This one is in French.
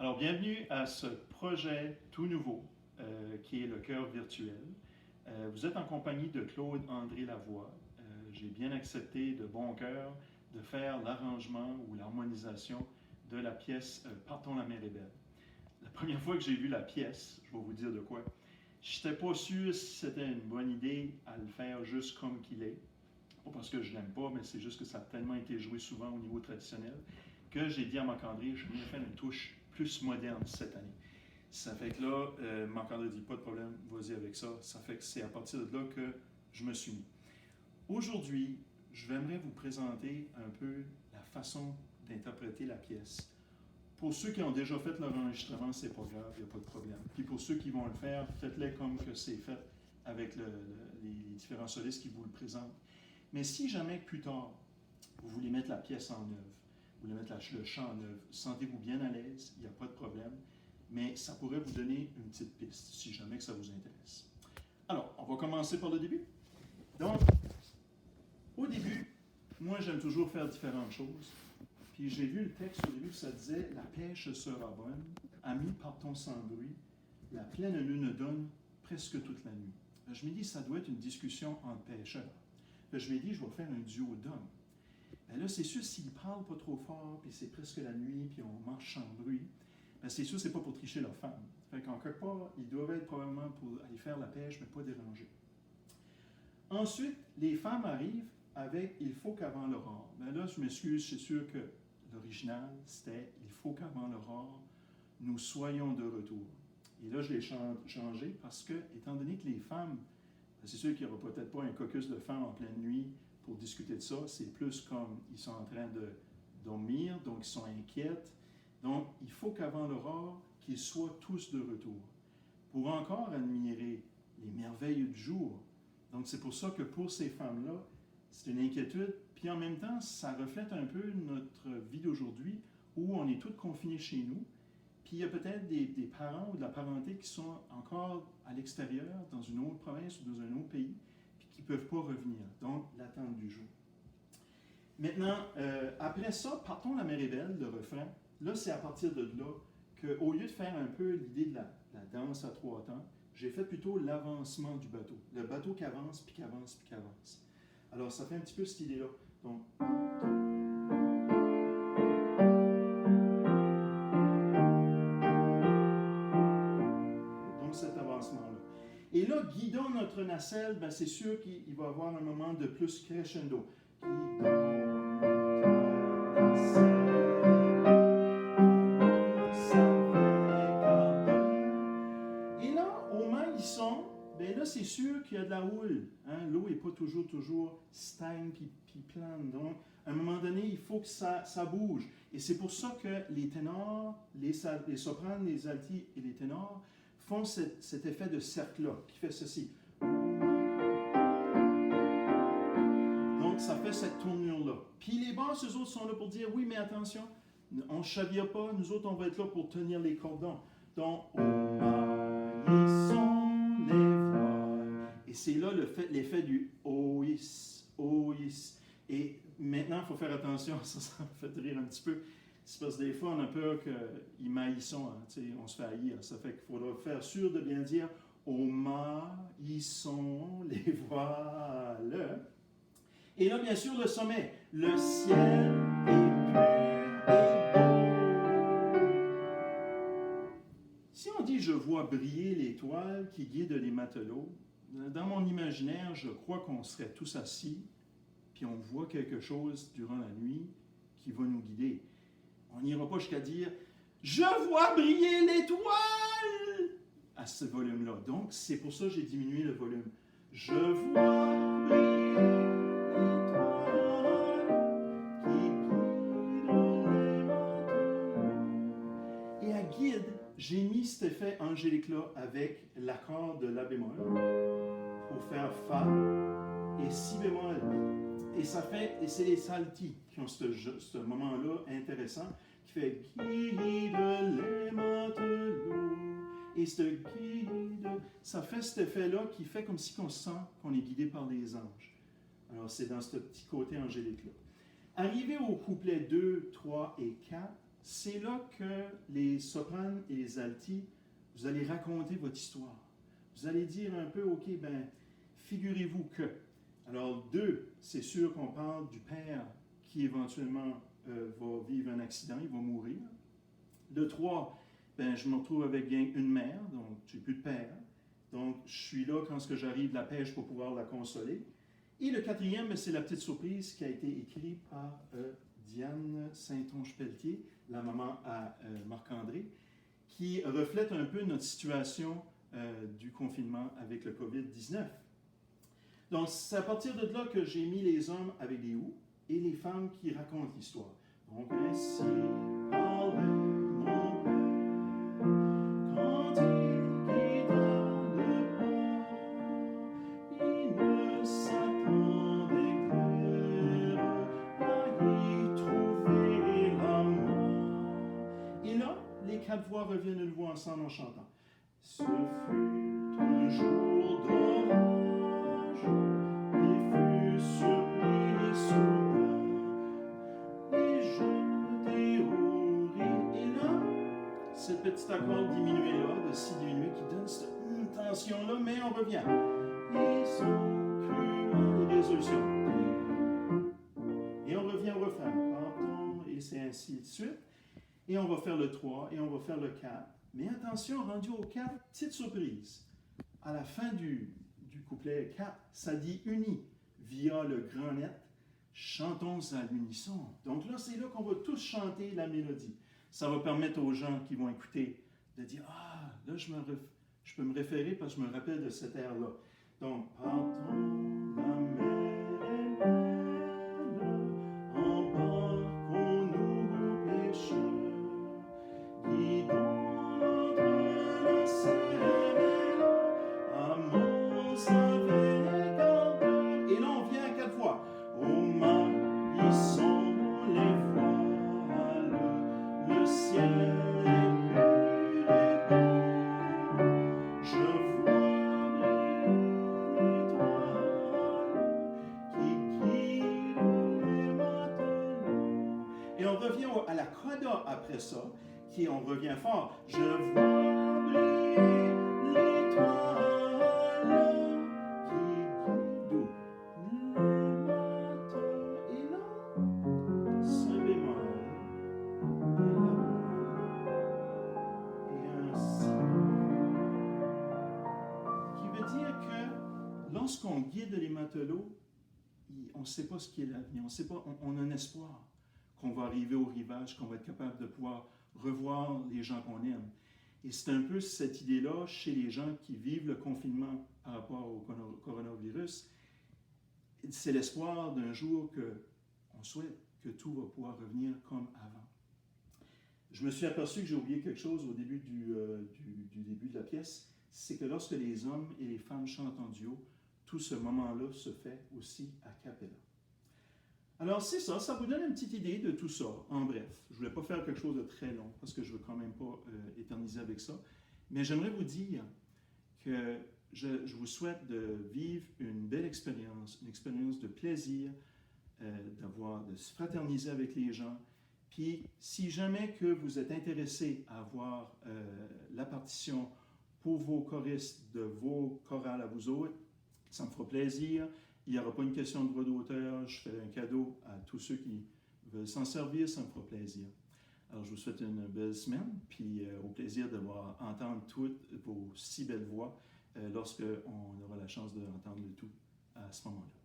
Alors, bienvenue à ce projet tout nouveau qui est le Chœur virtuel. Vous êtes en compagnie de Claude-André Lavoie. J'ai bien accepté de bon cœur de faire l'arrangement ou l'harmonisation de la pièce Partons la mer est belle. La première fois que j'ai vu la pièce, je vais vous dire de quoi, je n'étais pas sûr si c'était une bonne idée à le faire juste comme qu'il est. Pas parce que je l'aime pas, mais c'est juste que ça a tellement été joué souvent au niveau traditionnel que j'ai dit à Marc-André, je vais faire une touche plus moderne cette année. Ça fait que là, Marc-André dit, pas de problème, vas-y avec ça. Ça fait que c'est à partir de là que je me suis mis. Aujourd'hui, je vais vous présenter un peu la façon d'interpréter la pièce. Pour ceux qui ont déjà fait leur enregistrement, c'est pas grave, il n'y a pas de problème. Puis pour ceux qui vont le faire, faites-le comme que c'est fait avec les différents solistes qui vous le présentent. Mais si jamais plus tard, vous voulez mettre la pièce en œuvre, vous voulez mettre le chant en œuvre, sentez-vous bien à l'aise, il n'y a pas de problème, mais ça pourrait vous donner une petite piste, si jamais que ça vous intéresse. Alors, on va commencer par le début. Donc, au début, moi j'aime toujours faire différentes choses. Puis j'ai vu le texte au début, ça disait « La pêche sera bonne, amis partons sans bruit, la pleine lune donne presque toute la nuit. » Je me dis, ça doit être une discussion entre pêcheurs. Je me dis, je vais faire un duo d'hommes. Là, c'est sûr, s'ils ne parlent pas trop fort, puis c'est presque la nuit, puis on marche sans bruit, c'est sûr, c'est pas pour tricher leurs femmes. Fait qu'en quelque part, ils doivent être probablement pour aller faire la pêche, mais pas déranger. Ensuite, les femmes arrivent avec « Il faut qu'avant l'aurore ». Là, je m'excuse, c'est sûr que l'original, c'était « Il faut qu'avant l'aurore, nous soyons de retour ». Et là, je l'ai changé parce que, étant donné que les femmes, c'est sûr qu'il n'y aura peut-être pas un caucus de femmes en pleine nuit pour discuter de ça, c'est plus comme ils sont en train de dormir, donc ils sont inquiètes. Donc, il faut qu'avant l'aurore, qu'ils soient tous de retour pour encore admirer les merveilles du jour. Donc, c'est pour ça que pour ces femmes-là, c'est une inquiétude. Puis en même temps, ça reflète un peu notre vie d'aujourd'hui où on est tous confinés chez nous. Puis il y a peut-être des parents ou de la parenté qui sont encore à l'extérieur, dans une autre province ou dans un autre pays, puis qui ne peuvent pas revenir. Donc, l'attente du jour. Maintenant, après ça, partons la mer est belle, le refrain. Là, c'est à partir de là qu'au lieu de faire un peu l'idée de la danse à trois temps, j'ai fait plutôt l'avancement du bateau. Le bateau qui avance, puis qui avance, puis qui avance. Alors, ça fait un petit peu cette idée-là. Donc, cet avancement-là. Et là, guidons notre nacelle, c'est sûr qu'il va y avoir un moment de plus crescendo. Et là, au moment où ils sont, là, c'est sûr qu'il y a de la houle. Hein? L'eau n'est pas toujours stagne puis plane. Donc, à un moment donné, il faut que ça bouge. Et c'est pour ça que les ténors, les sopranes, les altis et les ténors font cet effet de cercle-là, qui fait ceci. Donc, ça fait cette tournure-là. Puis les basses, eux autres, sont là pour dire, oui, mais attention, on ne chavire pas, nous autres, on va être là pour tenir les cordons. Donc, sont les voiles. Et c'est là l'effet du ois, ois. Et maintenant, il faut faire attention, ça me fait rire un petit peu. C'est parce que des fois, on a peur qu'ils maïssons, hein, on se fait haïr. Ça fait qu'il faudra faire sûr de bien dire « Au maïsson les voiles ». Et là, bien sûr, le sommet. Le ciel est pur et beau. Si on dit « Je vois briller l'étoile qui guide les matelots », dans mon imaginaire, je crois qu'on serait tous assis, puis on voit quelque chose durant la nuit qui va nous guider. On n'ira pas jusqu'à dire « Je vois briller l'étoile » à ce volume-là. Donc, c'est pour ça que j'ai diminué le volume. « Je vois briller l'étoile qui guide les matelots. » Et à guide, j'ai mis cet effet angélique-là avec l'accord de La bémol pour faire Fa et Si bémol. Et ça fait, et c'est les saltis qui ont ce moment-là intéressant, qui fait guide les matelots. Et ce guide, ça fait cet effet-là qui fait comme si on sent qu'on est guidé par les anges. Alors c'est dans ce petit côté angélique-là. Arrivé au couplet 2, 3 et 4, c'est là que les sopranes et les altis, vous allez raconter votre histoire. Vous allez dire un peu, OK, ben, figurez-vous que. Alors, 2, c'est sûr qu'on parle du père qui éventuellement va vivre un accident, il va mourir. Le 3, ben, je me retrouve avec bien une mère, donc j'ai plus de père. Donc, je suis là quand j'arrive de la pêche pour pouvoir la consoler. Et le 4e, ben, c'est la petite surprise qui a été écrite par Diane Saint-Onge-Pelletier, la maman à Marc-André, qui reflète un peu notre situation du confinement avec le COVID-19. Donc, c'est à partir de là que j'ai mis les hommes avec des ou et les femmes qui racontent l'histoire. Donc, ainsi parlait mon père quand il quitta le port. Il ne s'attendait guère à y trouver la mort. Et là, les 4 voix reviennent une voix ensemble en chantant. Ce fut un jour d'orage, il fut surpris soudain, et jeté au rire. Et là, ce petit accord diminué là, de si diminué, qui donne cette tension-là, mais on revient. Ils ont cru à la résolution. Et on revient au refrain. Partons, et c'est ainsi de suite. Et on va faire le 3, et on va faire le 4. Mais attention, rendu au 4, petite surprise. À la fin du couplet 4, ça dit uni via le grand net. Chantons à l'unisson. Donc là, c'est là qu'on va tous chanter la mélodie. Ça va permettre aux gens qui vont écouter de dire ah, là, je peux me référer parce que je me rappelle de cet air-là. Donc, partons la mer est belle, embarquons-nous pécheurs. Guidons notre nacelle, amants avec ardeur. Et là, on vient à 4 fois. Aux mains sont les voiles, le ciel est pur et beau. Je vois l'étoile qui guide les matelots. Et on revient à la coda après ça. On revient fort. Je vois briller l'étoile qui guide les matins. Et là, si bémol, et un si. Qui veut dire que lorsqu'on guide les matelots, on ne sait pas ce qui est l'avenir. On sait pas, on a un espoir qu'on va arriver au rivage, qu'on va être capable de pouvoir revoir les gens qu'on aime. Et c'est un peu cette idée-là chez les gens qui vivent le confinement par rapport au coronavirus. C'est l'espoir d'un jour qu'on souhaite que tout va pouvoir revenir comme avant. Je me suis aperçu que j'ai oublié quelque chose au début du début de la pièce, c'est que lorsque les hommes et les femmes chantent en duo, tout ce moment-là se fait aussi a cappella. Alors, c'est ça, ça vous donne une petite idée de tout ça, en bref. Je ne voulais pas faire quelque chose de très long, parce que je ne veux quand même pas éterniser avec ça. Mais j'aimerais vous dire que je vous souhaite de vivre une belle expérience, une expérience de plaisir, de se fraterniser avec les gens. Puis, si jamais que vous êtes intéressé à avoir la partition pour vos choristes de vos chorales à vous autres, ça me fera plaisir. Il n'y aura pas une question de droit d'auteur. Je fais un cadeau à tous ceux qui veulent s'en servir. Ça me fera plaisir. Alors, je vous souhaite une belle semaine, puis au plaisir de voir entendre toutes vos si belles voix lorsqu'on aura la chance d'entendre le tout à ce moment-là.